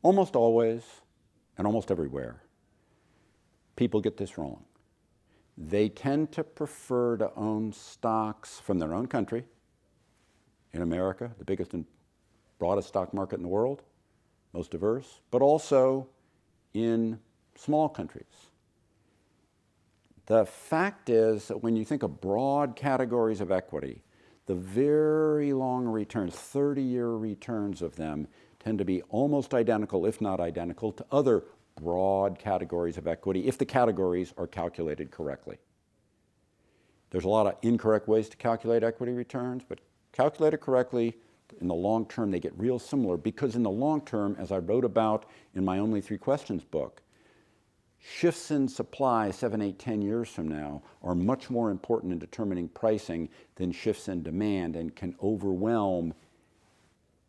Almost always and almost everywhere, people get this wrong. They tend to prefer to own stocks from their own country, in America, the biggest and broadest stock market in the world, most diverse, but also in small countries. The fact is that when you think of broad categories of equity, the very long returns, 30-year returns of them, tend to be almost identical, if not identical, to other broad categories of equity, if the categories are calculated correctly. There's a lot of incorrect ways to calculate equity returns, but calculated correctly, in the long term, they get real similar, because in the long term, as I wrote about in my Only 3 Questions book, shifts in supply 7, 8, 10 years from now are much more important in determining pricing than shifts in demand, and can overwhelm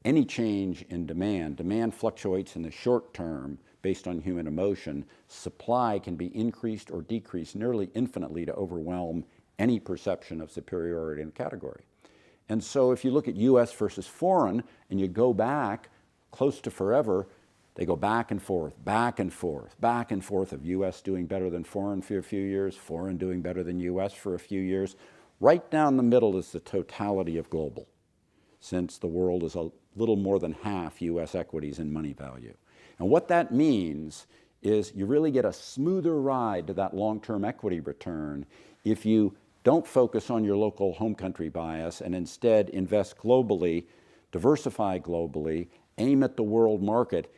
any change in demand. Demand fluctuates in the short term based on human emotion. Supply can be increased or decreased nearly infinitely to overwhelm any perception of superiority in a category. And so if you look at US versus foreign, and you go back close to forever, they go back and forth, back and forth, back and forth of US doing better than foreign for a few years, foreign doing better than US for a few years. Right down the middle is the totality of global, since the world is a little more than half US equities in money value. And what that means is you really get a smoother ride to that long-term equity return if you don't focus on your local home country bias and instead invest globally, diversify globally, aim at the world market.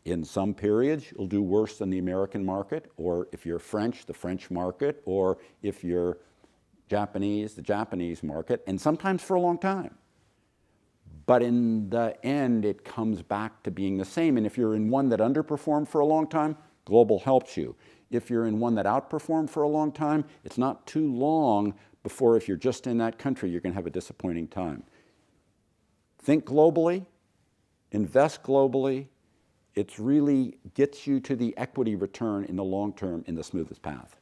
In some periods, you'll do worse than the American market, or if you're French, the French market, or if you're Japanese, the Japanese market, and sometimes for a long time. But in the end, it comes back to being the same. And if you're in one that underperformed for a long time, global helps you. If you're in one that outperformed for a long time, it's not too long before, if you're just in that country, you're going to have a disappointing time. Think globally, invest globally. It really gets you to the equity return in the long term in the smoothest path.